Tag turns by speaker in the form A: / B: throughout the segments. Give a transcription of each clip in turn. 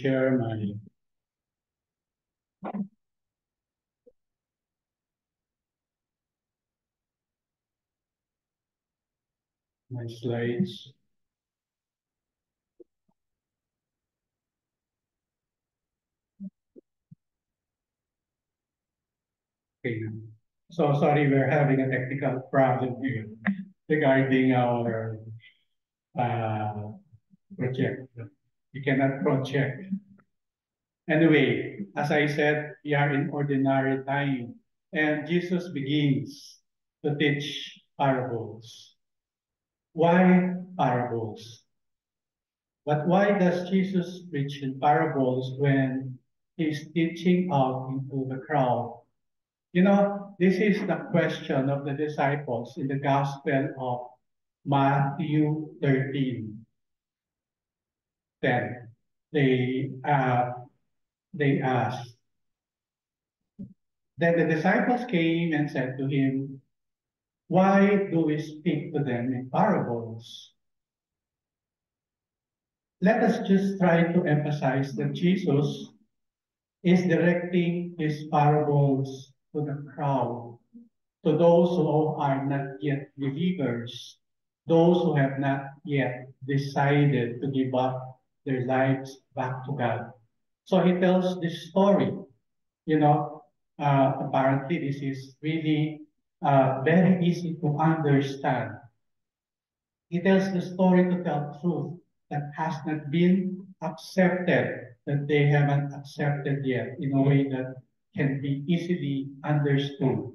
A: share my slides. Okay. So sorry, we're having a technical problem here regarding our project. We cannot project. Anyway, as I said, we are in ordinary time, and Jesus begins to teach parables. Why parables? But why does Jesus preach in parables when he's teaching out into the crowd? You know, this is the question of the disciples in the Gospel of Matthew 13:10. They asked, then the disciples came and said to him, why do we speak to them in parables? Let us just try to emphasize that Jesus is directing his parables to the crowd, to those who are not yet believers, those who have not yet decided to give up their lives back to God. So he tells this story. You know, apparently this is really very easy to understand. He tells the story to tell truth that has not been accepted, that they haven't accepted yet in a way that can be easily understood.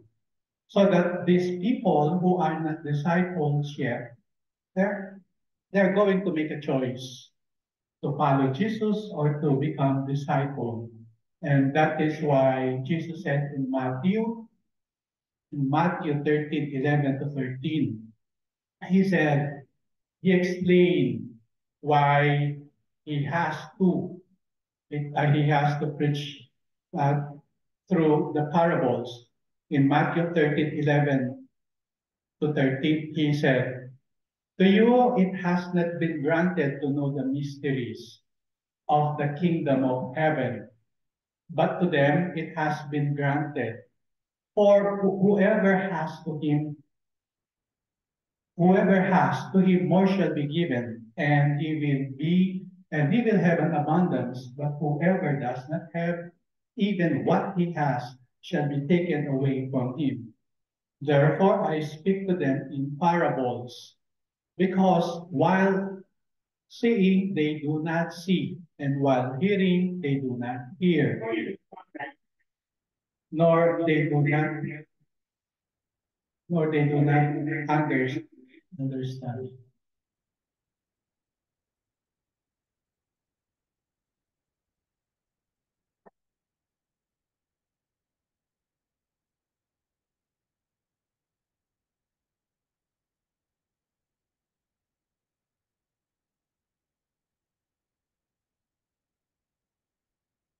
A: So that these people who are not disciples yet, they're, they're going to make a choice to follow Jesus or to become disciple. And that is why Jesus said in Matthew 13:11 to 13, he said, he explained why he has to, he has to preach uh, through the parables. In Matthew 13:11 to 13, he said, to you it has not been granted to know the mysteries of the kingdom of heaven, but to them it has been granted. For whoever has to him more shall be given, and he will have an abundance. But whoever does not have, even what he has shall be taken away from him. Therefore I speak to them in parables, because while seeing they do not see, and while hearing they do not hear, nor they do not nor they do not understand.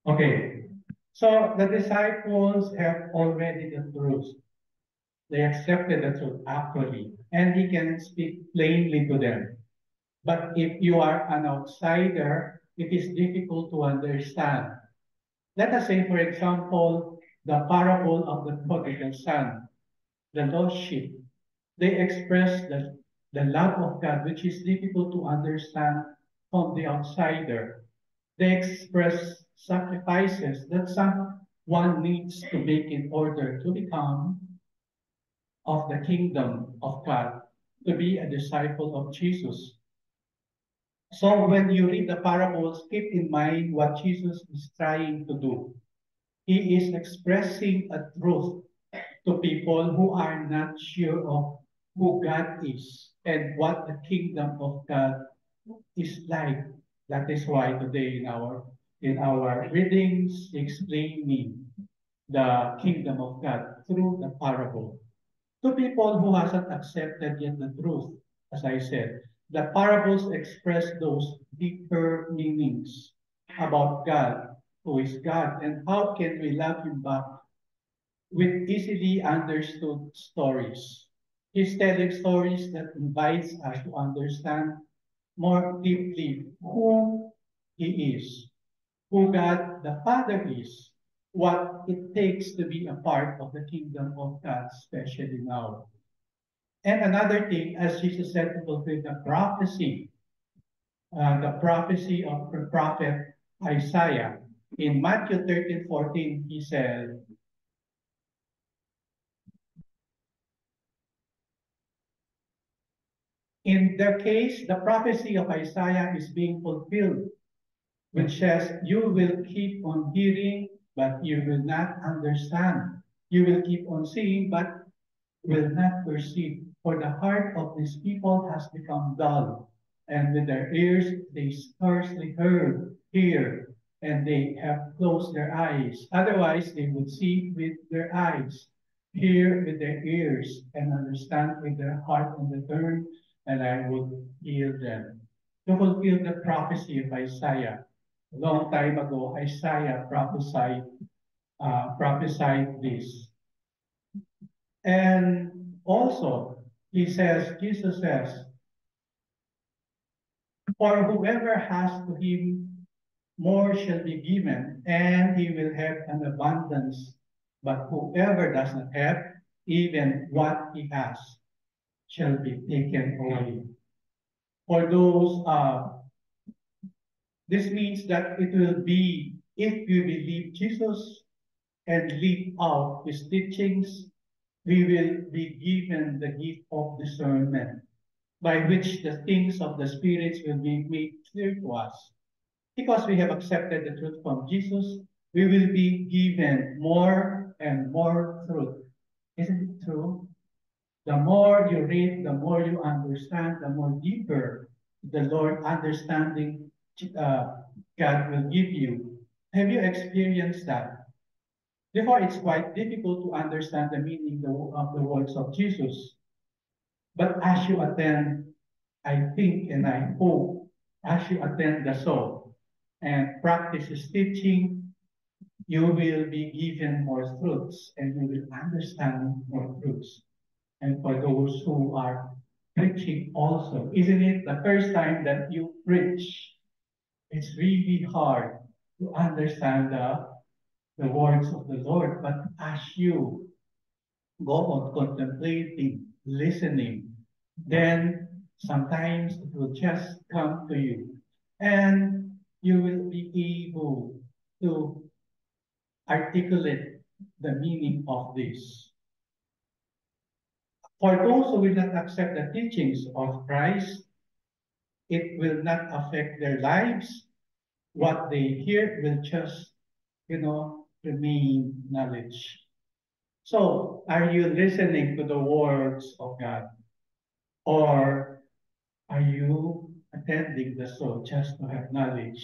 A: Okay, so the disciples have already the truth. They accepted the truth actually, and he can speak plainly to them. But if you are an outsider, it is difficult to understand. Let us say, for example, the parable of the prodigal son, the lost sheep. They express the love of God, which is difficult to understand from the outsider. They express sacrifices that someone needs to make in order to become of the kingdom of God, to be a disciple of Jesus. So when you read the parables, keep in mind what Jesus is trying to do. He is expressing a truth to people who are not sure of who God is and what the kingdom of God is like. That is why today in our readings explaining the kingdom of God through the parable. To people who hasn't accepted yet the truth, as I said, the parables express those deeper meanings about God, who is God, and how can we love Him back with easily understood stories. He's telling stories that invites us to understand more deeply who He is. who God the Father is, what it takes to be a part of the kingdom of God, especially now. And another thing, as Jesus said, to fulfill the prophecy of the prophet Isaiah. In Matthew 13:14, he said, in the case, the prophecy of Isaiah is being fulfilled, which says, you will keep on hearing, but you will not understand. You will keep on seeing, but will not perceive. For the heart of these people has become dull, and with their ears they scarcely hear, and they have closed their eyes. Otherwise, they would see with their eyes, hear with their ears, and understand with their heart and return, and I would heal them. To fulfill the prophecy of Isaiah. A long time ago, Isaiah prophesied this. And also, Jesus says, for whoever has to him, more shall be given, and he will have an abundance. But whoever does not have, even what he has, shall be taken away. For those, this means that it will be, if you believe Jesus and live out his teachings, we will be given the gift of discernment, by which the things of the spirits will be made clear to us. Because we have accepted the truth from Jesus, we will be given more and more truth. Isn't it true? The more you read, the more you understand, the more deeper the Lord understanding God will give you. Have you experienced that? Therefore, it's quite difficult to understand the meaning of the words of Jesus. But as you attend, I think and I hope, as you attend the soul and practice his teaching, you will be given more truths and you will understand more truths. And for those who are preaching also, isn't it the first time that you preach? It's really hard to understand the words of the Lord. But as you go on contemplating, listening, then sometimes it will just come to you. And you will be able to articulate the meaning of this. For those who will not accept the teachings of Christ, it will not affect their lives. What they hear will just, remain knowledge. So, are you listening to the words of God? Or are you attending the soul just to have knowledge?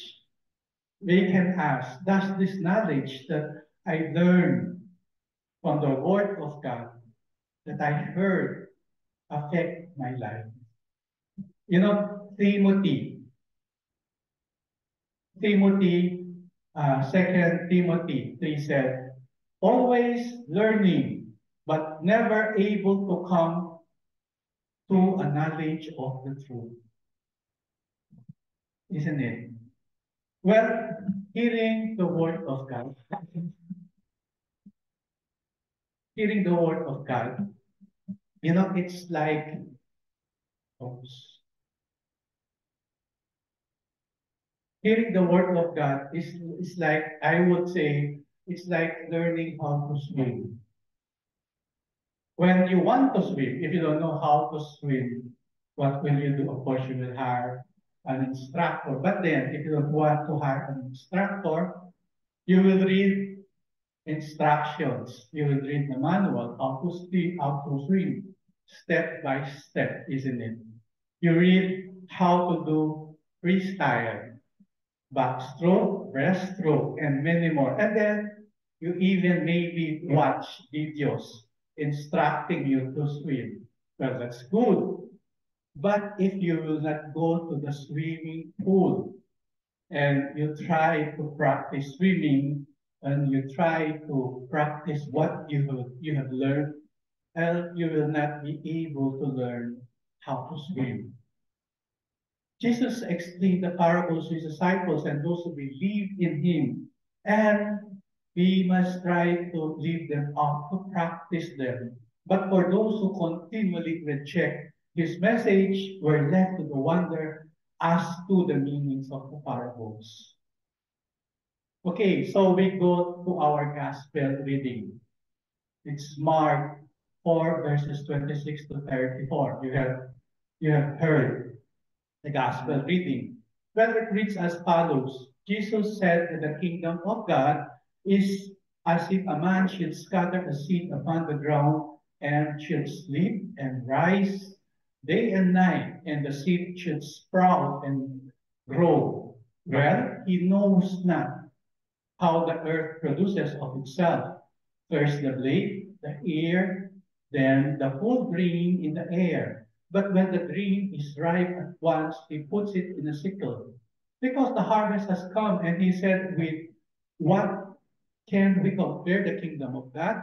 A: We can ask, does this knowledge that I learned from the Word of God, that I heard, affect my life? Timothy, 2 Timothy 3 said, always learning, but never able to come to a knowledge of the truth. Isn't it? Well, hearing the word of God, hearing the word of God, it's like, oops, hearing the word of God is like, I would say, it's like learning how to swim. When you want to swim, if you don't know how to swim, what will you do? Of course, you will hire an instructor. But then, if you don't want to hire an instructor, you will read instructions. You will read the manual, how to swim, step by step, isn't it? You read how to do freestyle, backstroke, breaststroke, and many more. And then you even maybe watch videos instructing you to swim. Well, that's good. But if you will not go to the swimming pool and you try to practice swimming and you try to practice what you have learned, you will not be able to learn how to swim. Jesus explained the parables to his disciples and those who believe in him. And we must try to live them out, to practice them. But for those who continually reject his message, we're left to the wonder as to the meanings of the parables. Okay, so we go to our gospel reading. It's Mark 4, verses 26 to 34. You have heard the gospel reading. Well, it reads as follows. Jesus said that the kingdom of God is as if a man should scatter a seed upon the ground and should sleep and rise day and night, and the seed should sprout and grow. Well, he knows not how the earth produces of itself. First the blade, the ear, then the full grain in the air. But when the grain is ripe at once, he puts it in a sickle, because the harvest has come. And he said, with what can we compare the kingdom of God?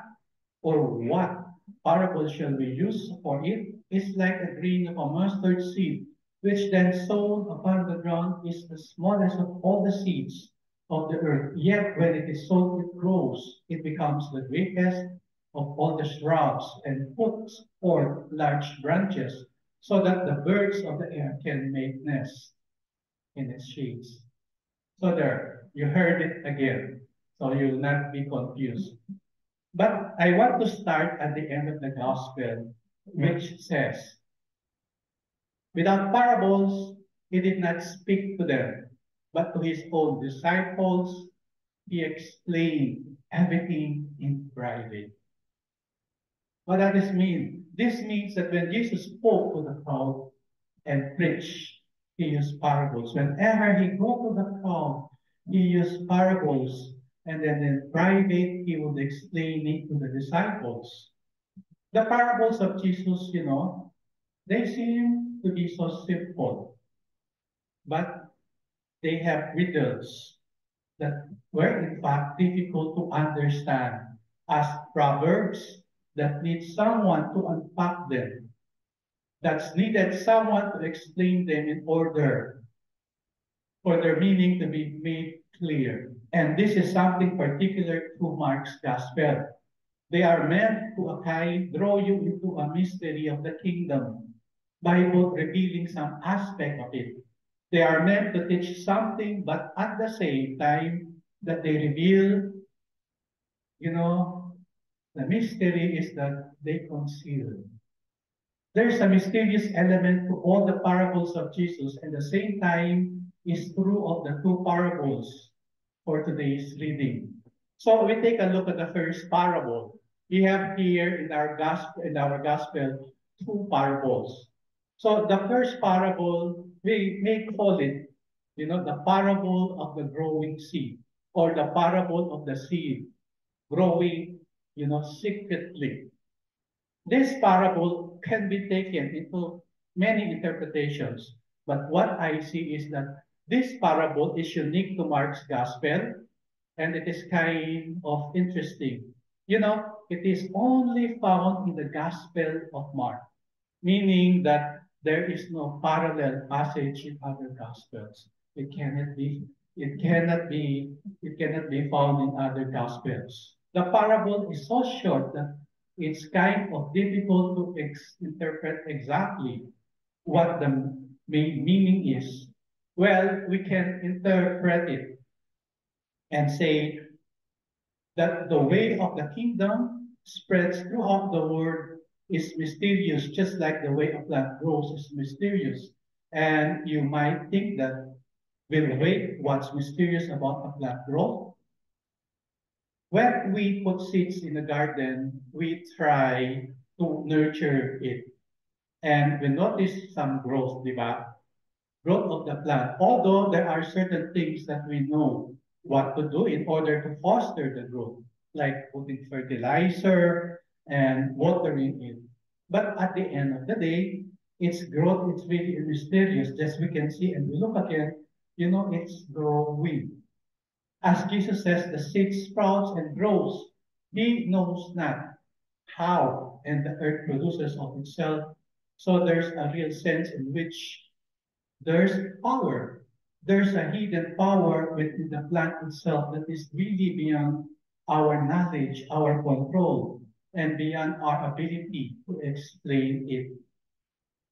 A: Or what parable shall we use for it? It's like a grain of a mustard seed, which then sown upon the ground is the smallest of all the seeds of the earth. Yet when it is sown, it grows. It becomes the greatest of all the shrubs and puts forth large branches, so that the birds of the air can make nests in its shades. So there, you heard it again. So you'll not be confused. But I want to start at the end of the gospel, which says, without parables, he did not speak to them, but to his own disciples, he explained everything in private. What does this mean? This means that when Jesus spoke to the crowd and preached, he used parables. Whenever he go to the crowd, he used parables. And then in private, he would explain it to the disciples. The parables of Jesus, they seem to be so simple, but they have riddles that were in fact difficult to understand as proverbs that need someone to unpack them, that's needed someone to explain them in order for their meaning to be made clear. And this is something particular to Mark's gospel. They are meant to draw you into a mystery of the kingdom by both revealing some aspect of it. They are meant to teach something, but at the same time that they reveal, you know, the mystery is that they conceal. There's a mysterious element to all the parables of Jesus, and the same time is true of the two parables for today's reading. So we take a look at the first parable. We have here in our gospel two parables. So the first parable, we may call it, the parable of the growing seed, or the parable of the seed growing, secretly. This parable can be taken into many interpretations, but what I see is that this parable is unique to Mark's gospel, and it is kind of interesting. It is only found in the Gospel of Mark, meaning that there is no parallel passage in other Gospels. It cannot be, it cannot be, it cannot be found in other Gospels. The parable is so short that it's kind of difficult to interpret exactly what the main meaning is. Well, we can interpret it and say that the way of the kingdom spreads throughout the world is mysterious, just like the way a plant grows is mysterious. And you might think that, well, wait, what's mysterious about a plant growth? When we put seeds in the garden, we try to nurture it. And we notice some growth, diba? Growth of the plant. Although there are certain things that we know what to do in order to foster the growth, like putting fertilizer and watering it. But at the end of the day, its growth is really mysterious. As we can see and we look again, it's growing. As Jesus says, the seed sprouts and grows. He knows not how, and the earth produces of itself. So there's a real sense in which There's power. There's a hidden power within the plant itself that is really beyond our knowledge, our control, and beyond our ability to explain it.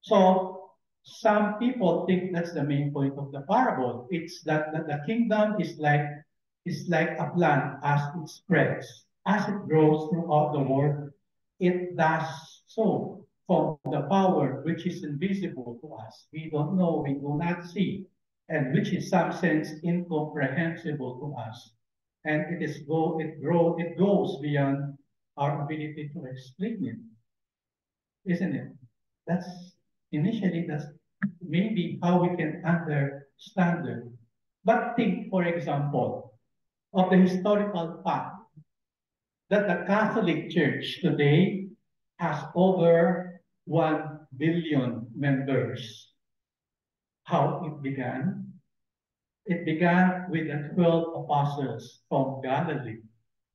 A: So some people think that's the main point of the parable. It's that the kingdom is like a plant as it spreads, as it grows throughout the world. It does so from the power which is invisible to us. We don't know, we do not see, and which in some sense incomprehensible to us. And it goes beyond our ability to explain it, isn't it? That's that's maybe how we can understand it. But think, for example, of the historical fact that the Catholic Church today has over 1 billion members. How it began? It began with the 12 apostles from Galilee,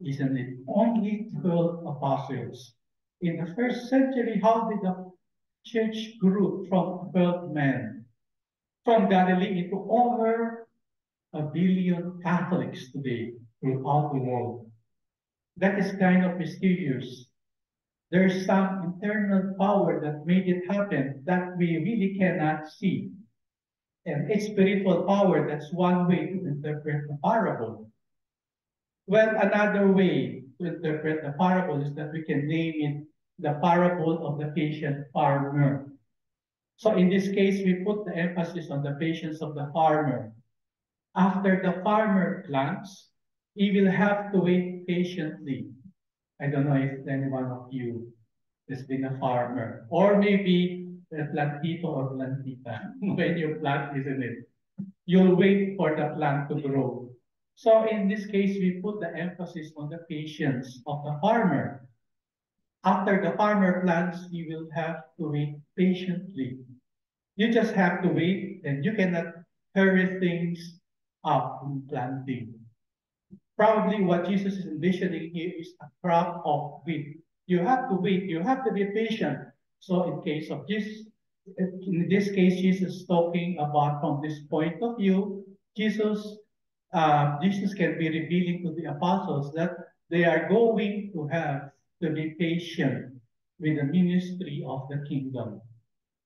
A: isn't it? Only 12 apostles. In the first century, how did the church grew from 12 men from Galilee into over 1 billion Catholics today throughout the world? That is kind of mysterious. There's some internal power that made it happen that we really cannot see. And it's spiritual power. That's one way to interpret the parable. Well, another way to interpret the parable is that we can name it the parable of the patient farmer. So in this case, we put the emphasis on the patience of the farmer. After the farmer plants, he will have to wait patiently. I don't know if any one of you has been a farmer, or maybe a plantito or plantita. When you plant, isn't it? You'll wait for the plant to grow. So in this case, we put the emphasis on the patience of the farmer. After the farmer plants, he will have to wait patiently. You just have to wait, and you cannot hurry things up in planting. Probably what Jesus is envisioning here is a crop of wheat. You have to wait, you have to be patient. So in this case, Jesus is talking about from this point of view, Jesus can be revealing to the apostles that they are going to have to be patient with the ministry of the kingdom.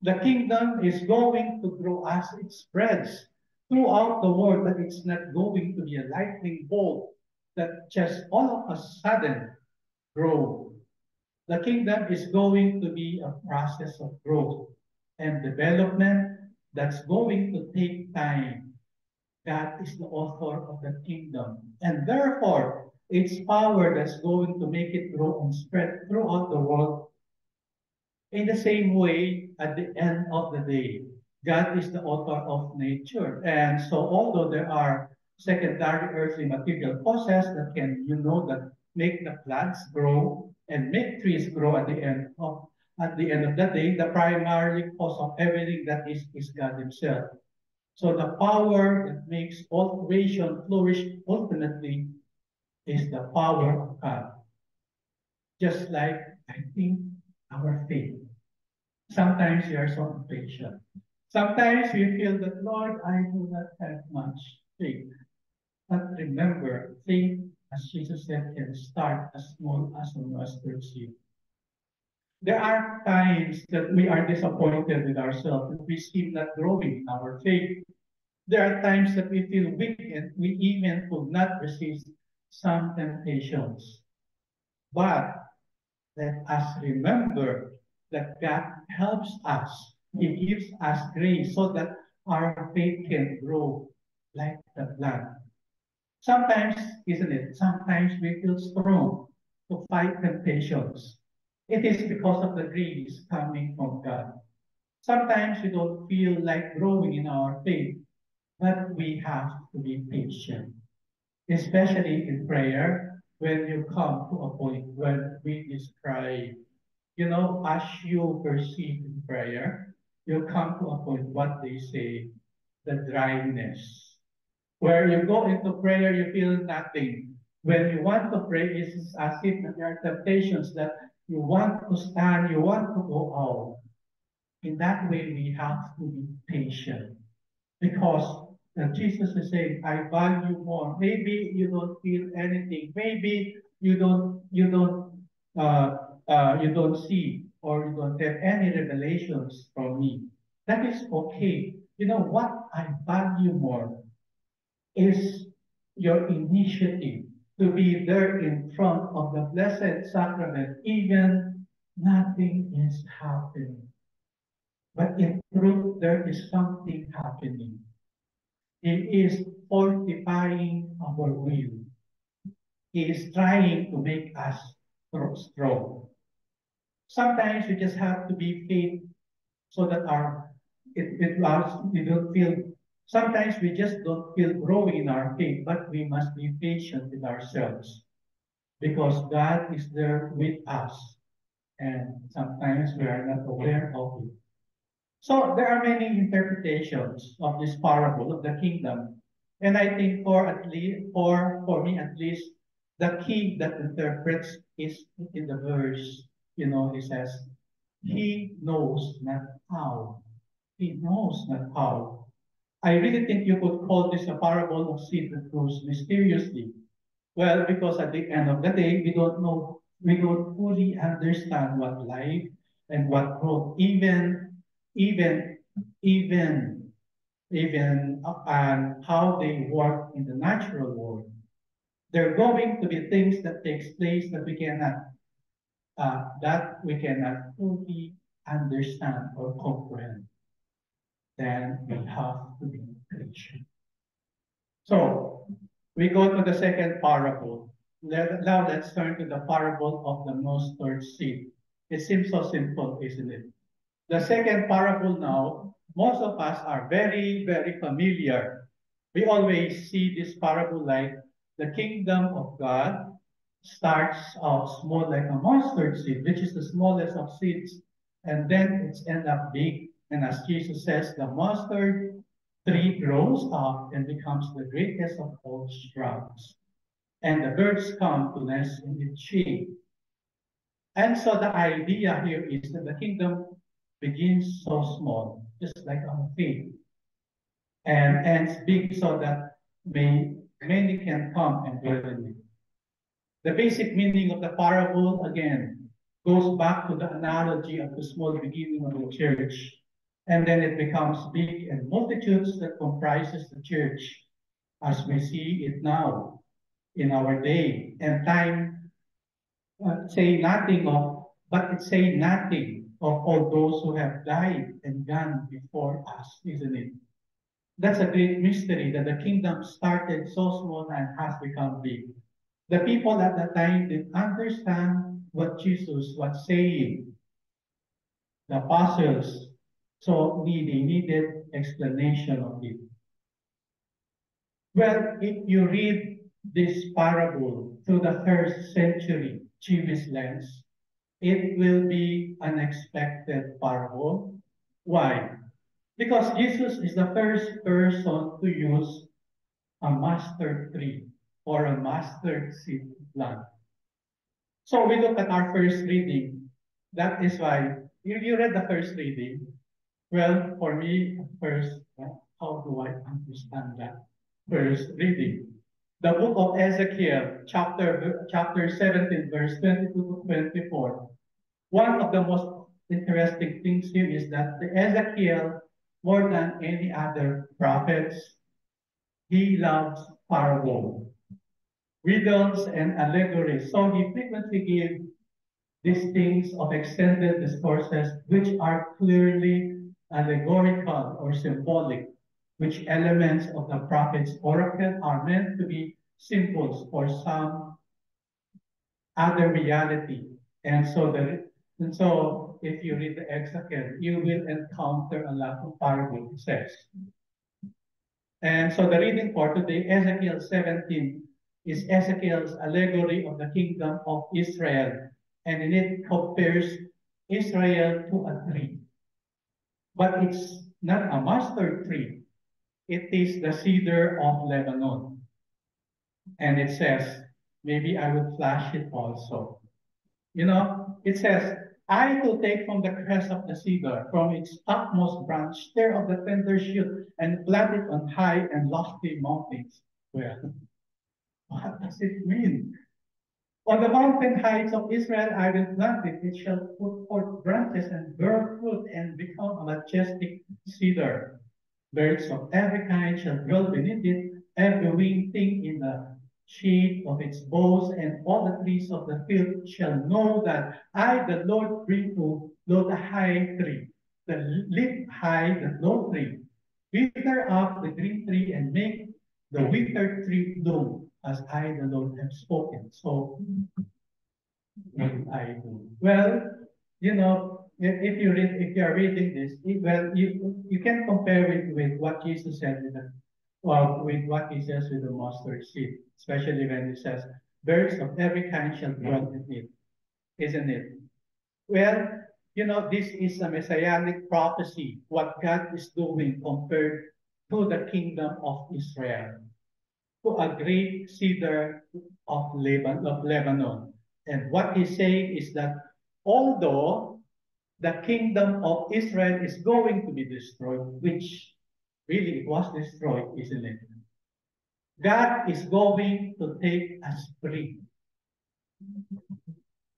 A: The kingdom is going to grow as it spreads throughout the world, but it's not going to be a lightning bolt that just all of a sudden grow. The kingdom is going to be a process of growth and development that's going to take time. God is the author of the kingdom, and therefore its power that's going to make it grow and spread throughout the world. In the same way, at the end of the day, God is the author of nature. And so although there are secondary earthly material causes that that make the plants grow and make trees grow at the end of the day, the primary cause of everything that is God Himself. So the power that makes all creation flourish ultimately is the power of God. Just like I think our faith. Sometimes we are so impatient. Sometimes we feel that, Lord, I do not have much faith. But remember, faith, as Jesus said, can start as small as a mustard seed. There are times that we are disappointed with ourselves, that we seem not growing in our faith. There are times that we feel weak and we even could not resist some temptations. But let us remember that God helps us. He gives us grace so that our faith can grow like the plant. Sometimes, isn't it? Sometimes we feel strong to fight temptations. It is because of the grace coming from God. Sometimes we don't feel like growing in our faith, but we have to be patient, especially in prayer when you come to a point when we is crying. As you proceed in prayer, you come to a point, what they say, the dryness. Where you go into prayer, you feel nothing. When you want to pray, it's as if there are temptations that you want to stand, you want to go out. In that way, we have to be patient. because Jesus is saying, I value more. Maybe you don't feel anything. Maybe you don't see or you don't have any revelations from me. That is okay. You know what I value more is your initiative to be there in front of the Blessed Sacrament, even nothing is happening. But in truth, there is something happening. He is fortifying our will. He is trying to make us strong. Sometimes we just have to be faith so that we don't feel. Sometimes we just don't feel growing in our faith, but we must be patient with ourselves because God is there with us, and sometimes we are not aware of it. So there are many interpretations of this parable of the kingdom. And I think for me at least, the key that interprets is in the verse, he says, he knows not how. He knows not how. I really think you could call this a parable of seed that grows mysteriously. Well, because at the end of the day, we don't fully understand what life and what growth, even, even, and how they work in the natural world. There are going to be things that takes place that we cannot fully understand or comprehend. Then we have to be patient. So we go to the second parable. Now let's turn to the parable of the mustard seed. It seems so simple, isn't it? The second parable now, most of us are very, very familiar. We always see this parable like the kingdom of God starts out small like a mustard seed, which is the smallest of seeds, and then it's end up big. And as Jesus says, the mustard tree grows up and becomes the greatest of all shrubs. And the birds come to nest in its shade. And so the idea here is that the kingdom begins so small, just like our faith, and ends big so that many can come and dwell in it. The basic meaning of the parable, again, goes back to the analogy of the small beginning of the church. And then it becomes big and multitudes that comprises the church as we see it now in our day. And time say nothing of, but it say nothing of all those who have died and gone before us, isn't it? That's a great mystery that the kingdom started so small and has become big. The people at that time didn't understand what Jesus was saying. The apostles they needed explanation of it. Well, if you read this parable through the first century Jewish lens, it will be an unexpected parable. Why? Because Jesus is the first person to use a mustard tree or a mustard seed plant. So we look at our first reading. That is why, if you read the first reading, well, for me, first, how do I understand that first reading? The book of Ezekiel, chapter 17, verse 22 to 24. One of the most interesting things here is that the Ezekiel, more than any other prophets, he loves parable, riddles, and allegories. So he frequently gives these things of extended discourses which are clearly allegorical or symbolic, which elements of the prophet's oracle are meant to be symbols for some other reality. And so if you read the Ezekiel, you will encounter a lot of parable says. And so the reading for today, Ezekiel 17, is Ezekiel's allegory of the kingdom of Israel. And in it compares Israel to a tree. But it's not a mustard tree. It is the cedar of Lebanon. And it says, maybe I would flash it also. It says, I to take from the crest of the cedar, from its topmost branch, tear of the tender shoot, and plant it on high and lofty mountains. Well, what does it mean? On the mountain heights of Israel I will plant it. It shall put forth branches and bear fruit and become a majestic cedar. Birds of every kind shall dwell beneath it, every winged thing in the shade of its boughs, and all the trees of the field shall know that I, the Lord, bring to low the high tree, the lift high the low tree, wither up the green tree, and make the withered tree bloom, as I, the Lord, have spoken. So will I do? Well, if if you are reading this, you can compare it with what Jesus said with what he says with the mustard seed, especially when he says, "Birds of every kind shall dwell in it," isn't it? Well, this is a messianic prophecy. What God is doing compared to the kingdom of Israel, to a great cedar of Lebanon. And what he's saying is that although the kingdom of Israel is going to be destroyed, which really it was destroyed, isn't it? God is going to take a spring.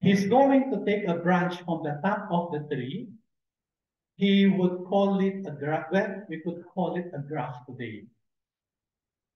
A: He's going to take a branch from the top of the tree. He would call it a graft. Well, we could call it a graft today.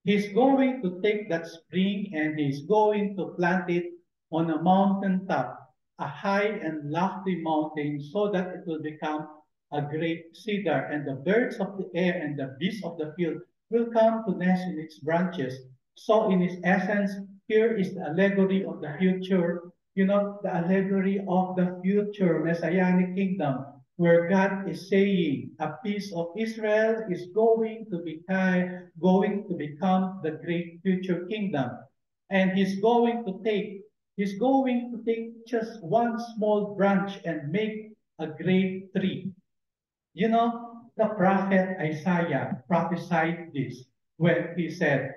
A: He's going to take that spring and he's going to plant it on a mountain top, a high and lofty mountain, so that it will become a great cedar, and the birds of the air and the beasts of the field will come to nest in its branches. So, in its essence, here is the allegory of the future, the allegory of the future messianic kingdom, where God is saying a piece of Israel is going to become the great future kingdom. And he's going to take just one small branch and make a great tree. The prophet Isaiah prophesied this when he said,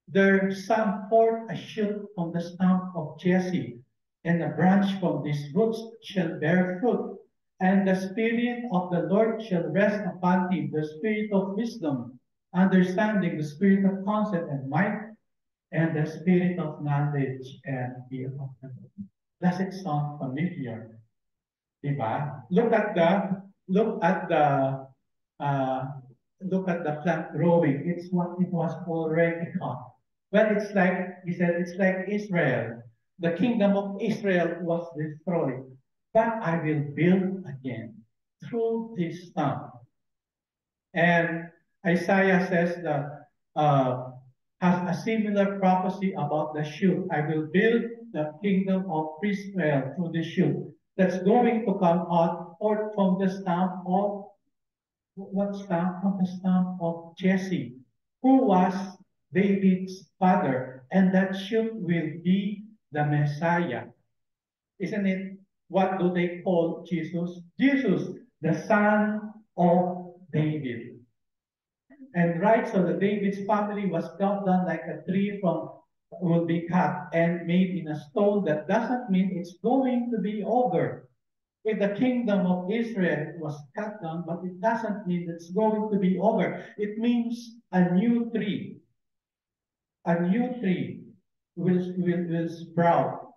A: there shall forth a shoot from the stump of Jesse, and a branch from these roots shall bear fruit. And the Spirit of the Lord shall rest upon him, the Spirit of wisdom, understanding, the Spirit of counsel and might, and the Spirit of knowledge and fear of the Lord. Does it sound familiar? Diba? Look at the uh, look at the plant growing. It's what it was already caught. Well, it's like he said, it's like Israel. The kingdom of Israel was destroyed, but I will build again through this stump. And Isaiah says that has a similar prophecy about the shoot. I will build the kingdom of Israel through the shoot that's going to come out forth from the stump of what stump? From the stump of Jesse, who was David's father, and that shoot will be the Messiah. Isn't it? What do they call Jesus? Jesus, the son of David. And right, so the David's family was cut down like a tree from will be cut and made in a stone. That doesn't mean it's going to be over. If the kingdom of Israel was cut down, but it doesn't mean it's going to be over. It means a new tree. A new tree will sprout.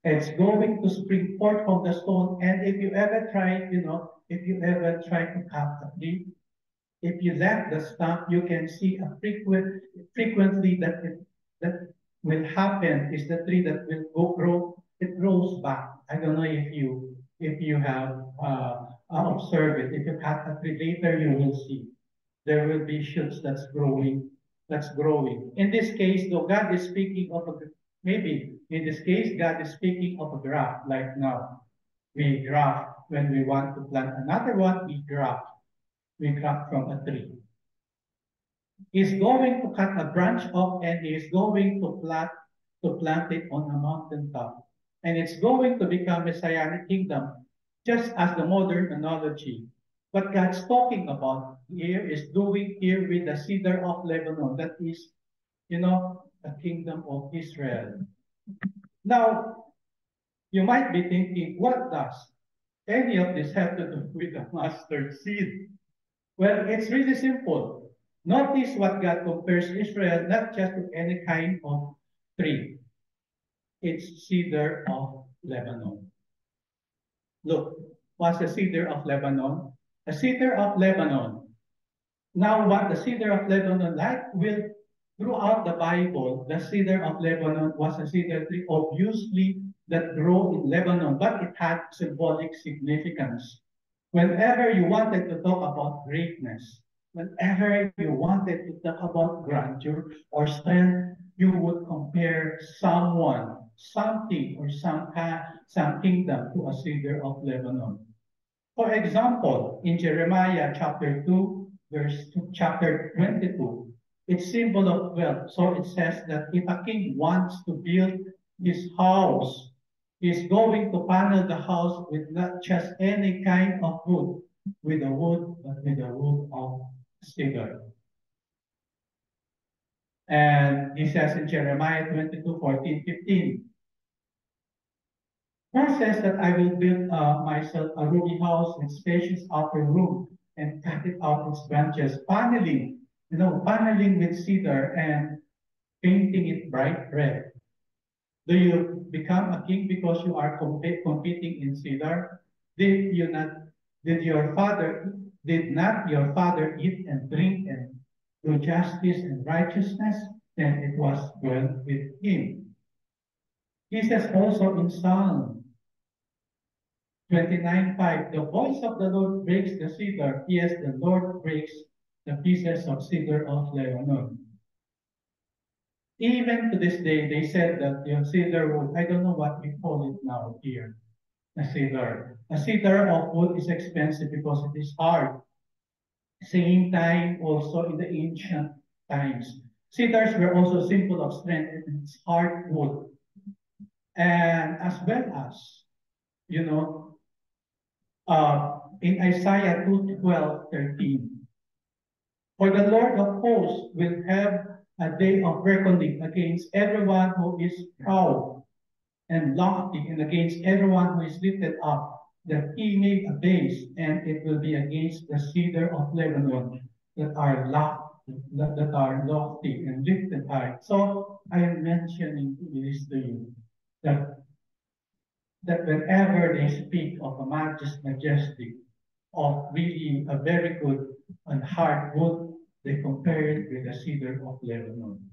A: It's going to spring forth from the stone. And if you ever try, if you ever try to cut a tree, if you let the stump, you can see frequently that will happen is the tree that will grow. It grows back. I don't know if you have observed it. If you cut a tree later, you will see there will be shoots that's growing. That's growing. In this case, though, God is speaking of maybe in this case, God is speaking of a graft. Like now, we graft when we want to plant another one. We cut from a tree. He's going to cut a branch off and he's going to plant it on a mountain top. And it's going to become a messianic kingdom, just as the modern analogy. What God's talking about here is doing here with the cedar of Lebanon. That is, the kingdom of Israel. Now, You might be thinking, what does any of this have to do with the mustard seed? Well, it's really simple. Notice what God compares Israel not just to any kind of tree. It's cedar of Lebanon. Look, what's the cedar of Lebanon? A cedar of Lebanon. Now, what the cedar of Lebanon like will throughout the Bible, the cedar of Lebanon was a cedar tree, obviously that grew in Lebanon, but it had symbolic significance. Whenever you wanted to talk about greatness, whenever you wanted to talk about grandeur or strength, you would compare someone, something, or some kingdom to a cedar of Lebanon. For example, in Jeremiah chapter 2, chapter 22, it's symbol of wealth. So it says that if a king wants to build his house, he's going to panel the house with not just any kind of wood, with the wood, but with the wood of cedar. And he says in Jeremiah 22, 14, 15, God says that I will build myself a ruby house with spacious upper room and cut it out its branches, paneling with cedar and painting it bright red. Do you become a king because you are competing in cedar? Did you not? Did not your father eat and drink and do justice and righteousness? Then it was well with him. He says also in Psalm 29:5, the voice of the Lord breaks the cedar. Yes, the Lord breaks the pieces of cedar of Lebanon. Even to this day, they said that the cedar wood, I don't know what we call it now here, a cedar. A cedar of wood is expensive because it is hard. Same time also in the ancient times. Cedars were also a symbol of strength and it's hard wood. And as well as, you know, in Isaiah 2:12-13, for the Lord of hosts will have a day of reckoning against everyone who is proud and lofty, and against everyone who is lifted up, that he may abase, and it will be against the cedar of Lebanon that are lofty and lifted high. So I am mentioning this to you that whenever they speak of a majestic, of really a very good and hard wood, they compare it with the cedar of Lebanon.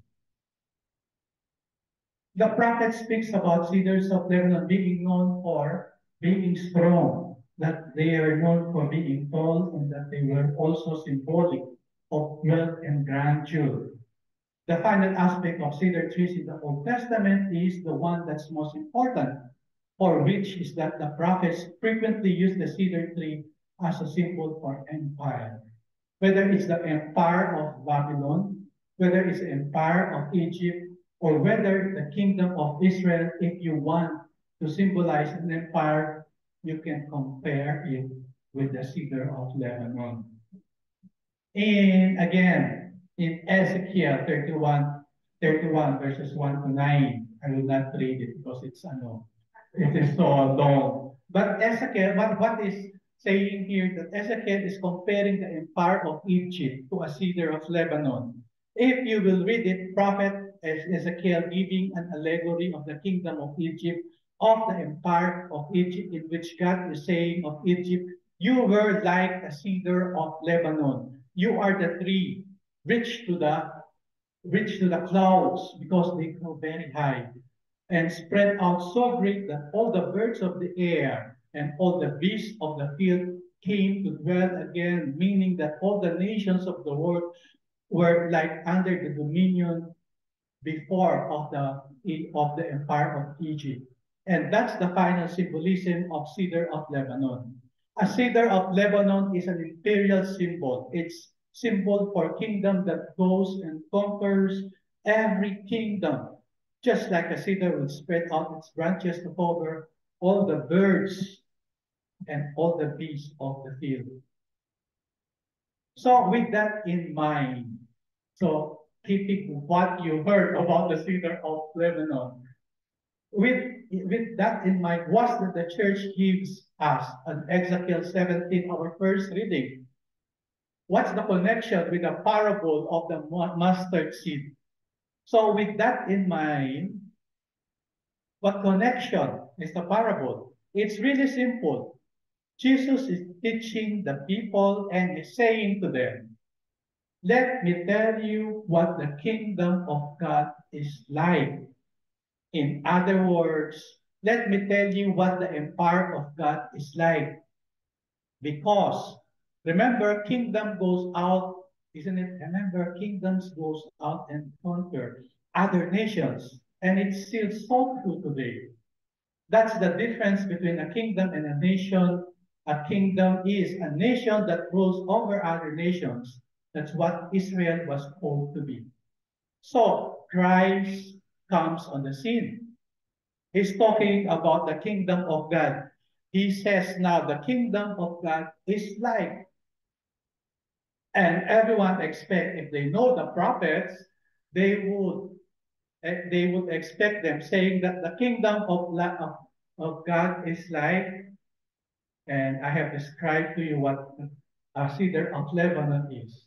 A: The prophet speaks about cedars of Lebanon being known for being strong, that they are known for being tall, and that they were also symbolic of wealth and grandeur. The final aspect of cedar trees in the Old Testament is the one that's most important, for which is that the prophets frequently use the cedar tree as a symbol for empire. Whether it's the empire of Babylon, whether it's the empire of Egypt, or whether the kingdom of Israel, if you want to symbolize an empire, you can compare it with the cedar of Lebanon. And again, in Ezekiel 31 verses 1 to 9, I will not read it because it is so long. But Ezekiel, what is saying here that Ezekiel is comparing the empire of Egypt to a cedar of Lebanon. If you will read it, prophet Ezekiel giving an allegory of the kingdom of Egypt, of the empire of Egypt, in which God is saying of Egypt, you were like a cedar of Lebanon. You are the tree, reach to the clouds because they grow very high and spread out so great that all the birds of the air and all the beasts of the field came to dwell again, meaning that all the nations of the world were like under the dominion before of the empire of Egypt. And that's the final symbolism of cedar of Lebanon. A cedar of Lebanon is an imperial symbol. It's symbol for kingdom that goes and conquers every kingdom. Just like a cedar would spread out its branches to cover all the birds and all the beasts of the field. So with that in mind, so keeping what you heard about the cedar of Lebanon, with that in mind, what the church gives us on Ezekiel 17, our first reading. What's the connection with the parable of the mustard seed? So with that in mind, what connection is the parable? It's really simple. Jesus is teaching the people and is saying to them, let me tell you what the kingdom of God is like. In other words, let me tell you what the empire of God is like. Because remember, kingdom goes out, isn't it? Remember, kingdoms goes out and conquer other nations. And it's still so true today. That's the difference between a kingdom and a nation. A kingdom is a nation that rules over other nations. That's what Israel was called to be. So Christ comes on the scene. He's talking about the kingdom of God. He says now the kingdom of God is like, and everyone expect if they know the prophets, they would expect them saying that the kingdom of God is like, and I have described to you what a cedar of Lebanon is.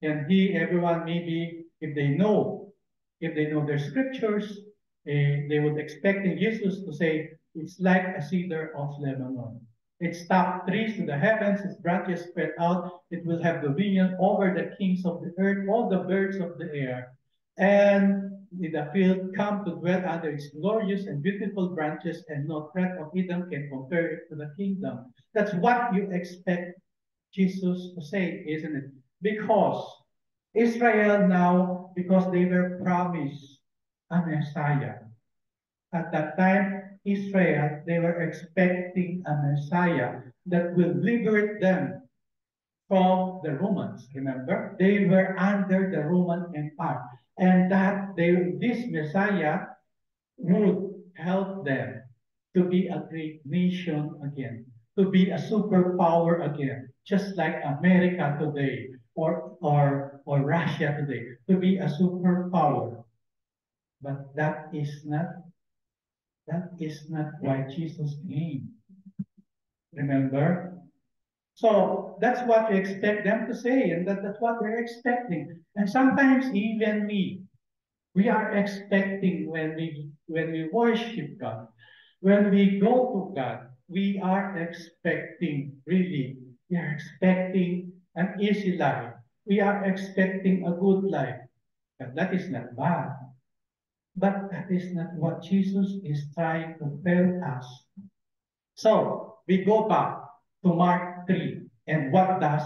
A: And everyone maybe if they know their scriptures, they would expecting Jesus to say, it's like a cedar of Lebanon. Its top trees to the heavens, its branches spread out. It will have dominion over the kings of the earth, all the birds of the air. And in the field come to dwell under its glorious and beautiful branches, and no threat of Edom can compare it to the kingdom. That's what you expect Jesus to say, isn't it? Because Israel now, because they were promised a Messiah. At that time, Israel, they were expecting a Messiah that will liberate them from the Romans. Remember, they were under the Roman Empire, and that this Messiah would help them to be a great nation again, to be a superpower again, just like America today or Russia today, to be a superpower. But that is not why Jesus came. Remember? So that's what we expect them to say, and that's what we're expecting. And sometimes even we are expecting when we worship God, when we go to God, we are expecting really, we are expecting an easy life. We are expecting a good life. But that is not bad. But that is not what Jesus is trying to tell us. So we go back to Mark 3. And what does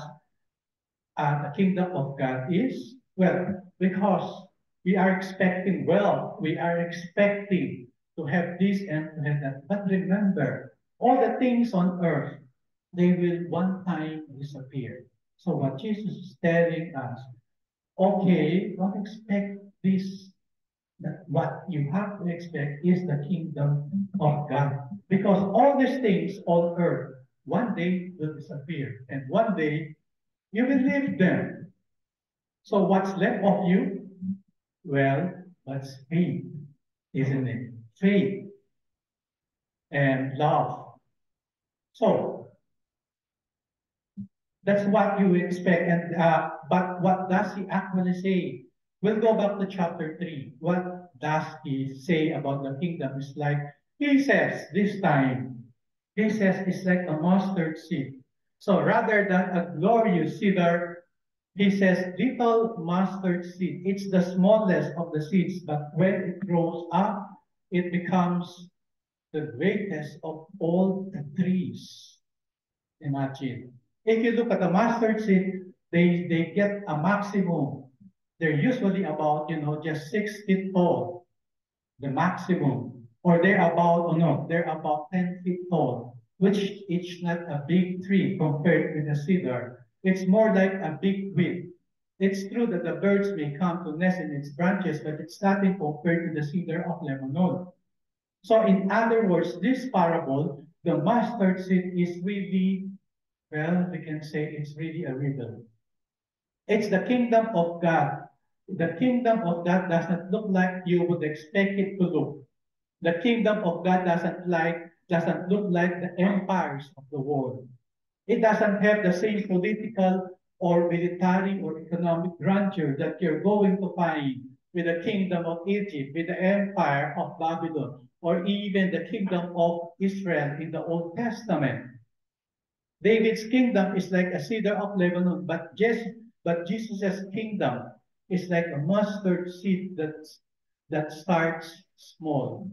A: the kingdom of God is? Well, because we are expecting wealth, we are expecting to have this and to have that. But remember, all the things on earth, they will one time disappear. So what Jesus is telling us, okay, don't expect this. That what you have to expect is the kingdom of God. Because all these things on earth, one day will disappear. And one day you will leave them. So what's left of you? Well, that's faith, isn't it? Faith and love. So that's what you expect. And but what does he actually say? We'll go back to chapter 3. What does he say about the kingdom? It's like he says this time. He says it's like a mustard seed. So rather than a glorious cedar, he says, little mustard seed. It's the smallest of the seeds, but when it grows up, it becomes the greatest of all the trees. Imagine. If you look at the mustard seed, they get a maximum. They're usually about, just 6 feet tall, the maximum. Or they're about 10 feet tall, which is not a big tree compared with a cedar. It's more like a big weed. It's true that the birds may come to nest in its branches, but it's nothing compared to the cedar of Lebanon. So in other words, this parable, the mustard seed is really, well, we can say it's really a riddle. It's the kingdom of God. The kingdom of God does not look like you would expect it to look. The kingdom of God doesn't look like the empires of the world. It doesn't have the same political or military or economic grandeur that you're going to find with the kingdom of Egypt, with the empire of Babylon, or even the kingdom of Israel in the Old Testament. David's kingdom is like a cedar of Lebanon, but Jesus' kingdom is like a mustard seed that starts small.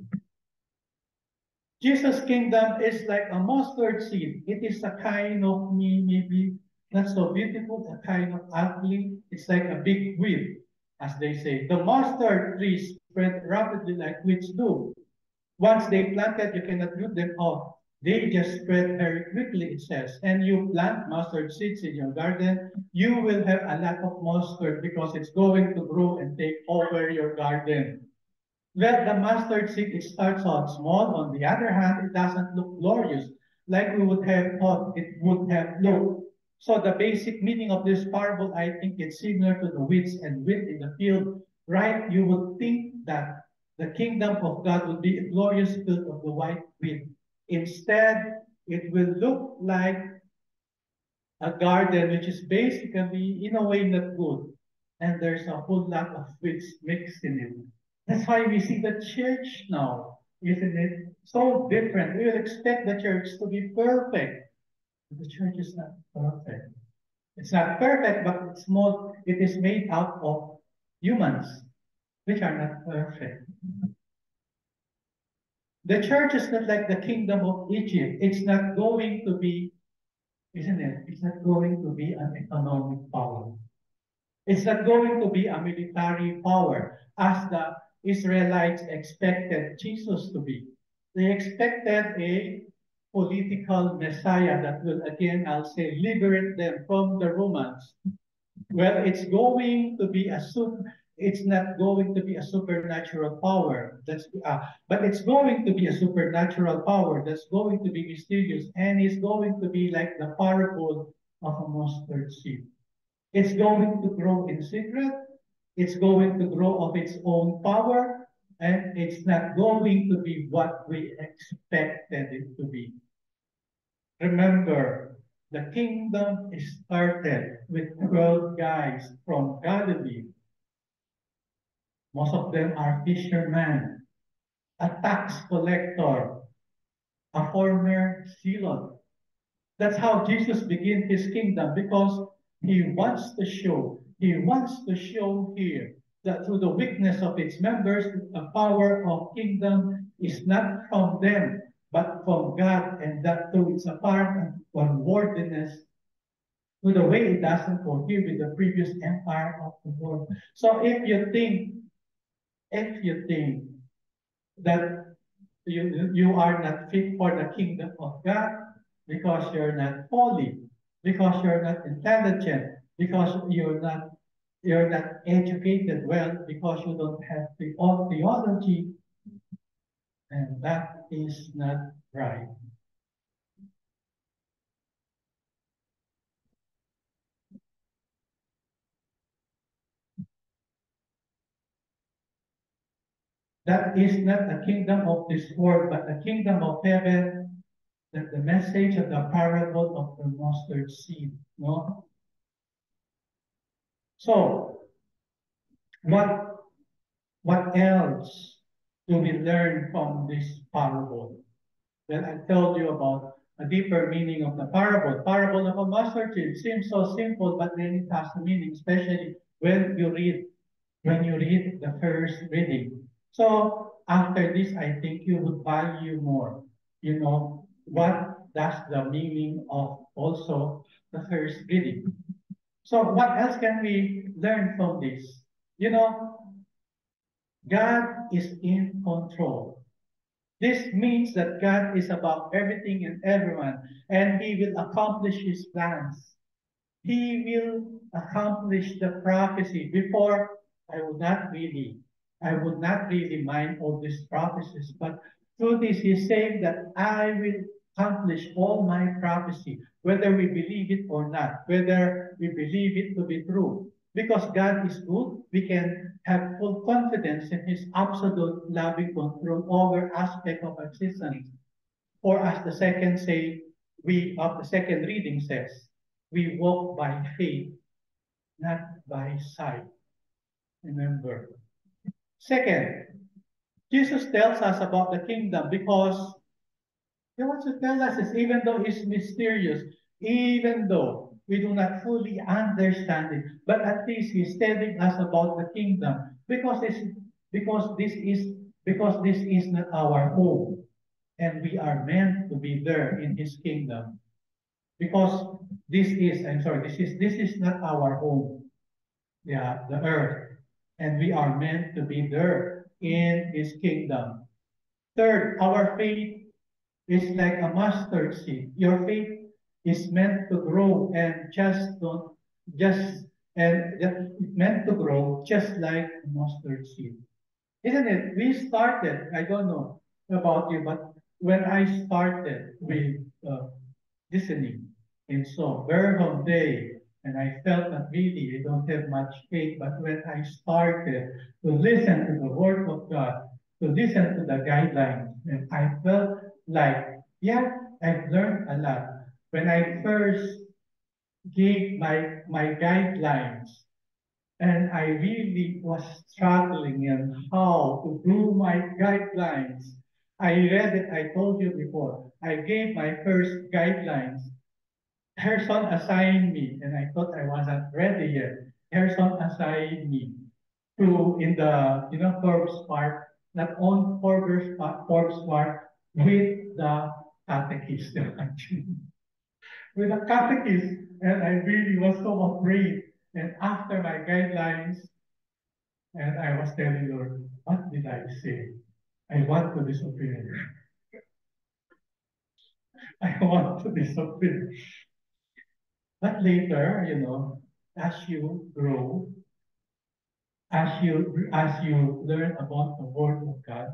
A: Jesus' kingdom is like a mustard seed. It is a kind of maybe not so beautiful, a kind of ugly. It's like a big weed, as they say. The mustard trees spread rapidly like weeds do. Once they planted, you cannot root them off. They just spread very quickly, it says. And you plant mustard seeds in your garden, you will have a lot of mustard because it's going to grow and take over your garden. Well, the mustard seed, it starts out small. On the other hand, it doesn't look glorious like we would have thought it would have looked. So the basic meaning of this parable, I think it's similar to the weeds and wheat in the field, right? You would think that the kingdom of God would be a glorious field of the white wheat. Instead, it will look like a garden which is basically, in a way, not good. And there's a whole lot of weeds mixed in it. That's why we see the church now, isn't it? So different. We will expect the church to be perfect. The church is not perfect. It's not perfect, but it's more, it is made out of humans, which are not perfect. The church is not like the kingdom of Egypt. It's not going to be, isn't it? It's not going to be an economic power. It's not going to be a military power as the Israelites expected Jesus to be. They expected a political Messiah that will again, I'll say, liberate them from the Romans. Well, it's not going to be a supernatural power. But it's going to be a supernatural power that's going to be mysterious and is going to be like the parable of a mustard seed. It's going to grow in secret. It's going to grow of its own power, and it's not going to be what we expected it to be. Remember, the kingdom started with 12 guys from Galilee. Most of them are fishermen, a tax collector, a former zealot. That's how Jesus began his kingdom because he wants to show here that through the weakness of its members, the power of kingdom is not from them, but from God, and that through its apparent unworthiness, to the way it doesn't cohere with the previous empire of the world. So if you think that you are not fit for the kingdom of God because you're not holy, because you're not intelligent, because you're not educated well, because you don't have the theology, and that is not right. That is not a kingdom of this world, but a kingdom of heaven. That the message of the parable of the mustard seed. No. So what what else do we learn from this parable? Well, I told you about a deeper meaning of the parable. Parable of a mustard seed seems so simple, but then it has a meaning, especially when you read the first reading. So after this, I think you would value more. You know, what does the meaning of also the first reading? So what else can we learn from this? You know, God is in control. This means that God is above everything and everyone, and He will accomplish His plans. He will accomplish the prophecy. Before, I would not really mind all these prophecies, but through this, He's saying that I will accomplish all my prophecy, whether we believe it or not, whether we believe it to be true. Because God is good, we can have full confidence in his absolute loving control over aspect of existence. Or as the second reading says, we walk by faith, not by sight. Remember. Second, Jesus tells us about the kingdom because he wants to tell us is even though it's mysterious, even though we do not fully understand it, but at least he's telling us about the kingdom because this is because this is not our home, and we are meant to be there in his kingdom. Because this is not our home, yeah, the earth, and we are meant to be there in his kingdom. Third, our faith is like a mustard seed. Your faith is meant to grow and just don't just and it's meant to grow just like a mustard seed. Isn't it? We started, I don't know about you, but when I started with listening in song, Verhom Day, and I felt that really I don't have much faith, but when I started to listen to the Word of God, to listen to the guidelines, and I felt like, yeah, I've learned a lot. When I first gave my guidelines, and I really was struggling in how to do my guidelines. I read it, I told you before. I gave my first guidelines. Harrison assigned me, and I thought I wasn't ready yet. Harrison assigned me to in the Forbes part, not on Forbes part with the catechist actually. With the catechist, and I really was so afraid. And after my guidelines, and I was telling Lord, what did I say? I want to disappear. I want to disappear. But later, as you grow, as you learn about the Word of God,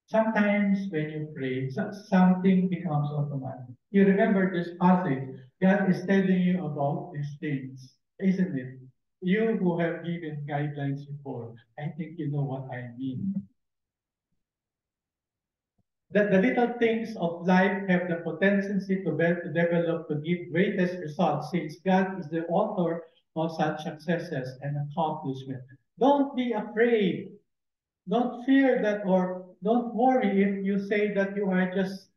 A: sometimes when you pray, something becomes automatic. You remember this passage, God is telling you about these things, isn't it? You who have given guidelines before, I think you know what I mean. That the little things of life have the potency to develop to give greatest results since God is the author of such successes and accomplishment. Don't be afraid. Don't fear that, or don't worry if you say that you are just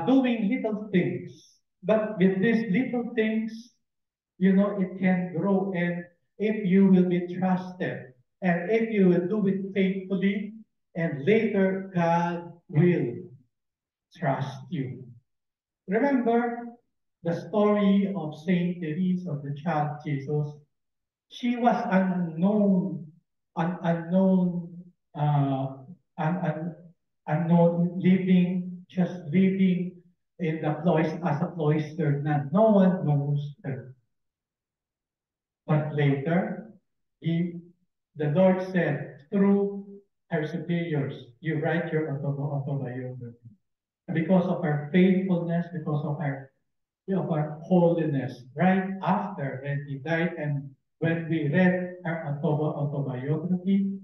A: doing little things. But with these little things, it can grow. And if you will be trusted, and if you will do it faithfully, and later God will trust you. Remember the story of Saint Therese of the Child Jesus? She was unknown, unknown, just living in the cloister as a cloistered nun. No one knows her. But later, the Lord said through her superiors, you write your autobiography. Because of her faithfulness, because of her holiness, right after when he died and when we read her autobiography,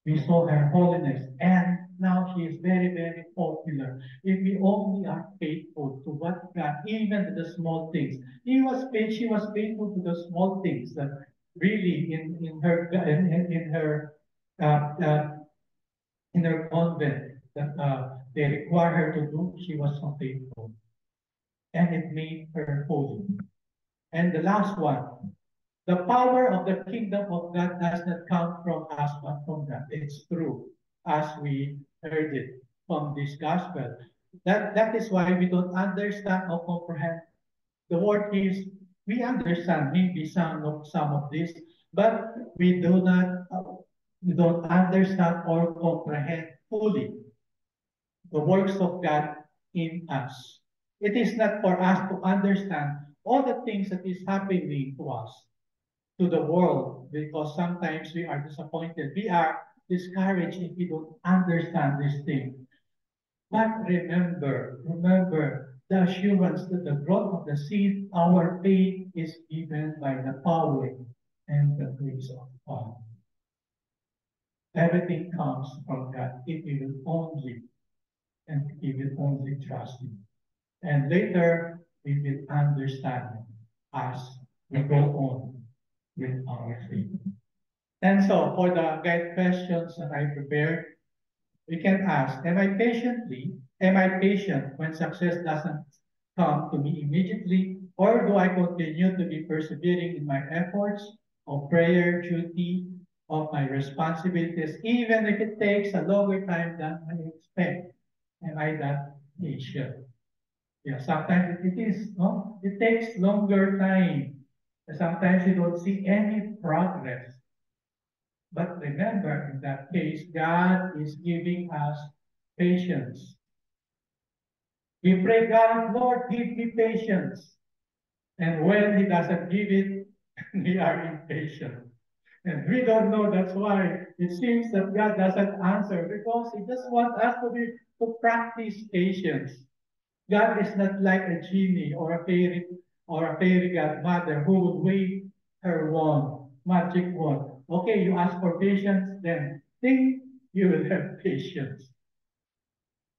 A: we saw her holiness, and now she is very, very popular. If we only are faithful to what God, even to the small things, she was faithful to the small things that really uh, uh, in her convent that they require her to do. She was so faithful, and it made her holy. And the last one, the power of the kingdom of God does not come from us, but from God. It's true, as we heard it from this gospel. That is why we don't understand or comprehend. The word is, we understand maybe some of this, but we don't understand or comprehend fully the works of God in us. It is not for us to understand all the things that is happening to us, to the world, because sometimes we are disappointed. We are discouraged if we don't understand these things. But remember the assurance that the growth of the seed, our faith is given by the power and the grace of God. Everything comes from God if we will only and if we will only trust Him. And later we will understand as we go on with our faith. And so for the guide questions that I prepared, we can ask, am I patient when success doesn't come to me immediately? Or do I continue to be persevering in my efforts of prayer, duty, of my responsibilities, even if it takes a longer time than I expect? Am I that patient? Yeah, sometimes it is, no? It takes longer time. Sometimes you don't see any progress. But remember, in that case, God is giving us patience. We pray, God, Lord, give me patience. And when He doesn't give it, we are impatient. And we don't know that's why it seems that God doesn't answer because He just wants us to practice patience. God is not like a genie or a fairy godmother who would wave her wand, magic wand. Okay, you ask for patience, then think you will have patience.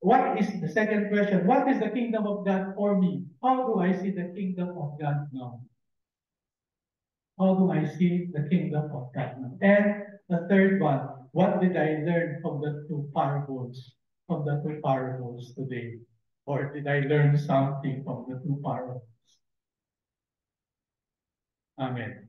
A: What is the second question? What is the kingdom of God for me? How do I see the kingdom of God now? How do I see the kingdom of God now? And the third one, what did I learn from the two parables? From the two parables today? Or did I learn something from the two parables? Amen.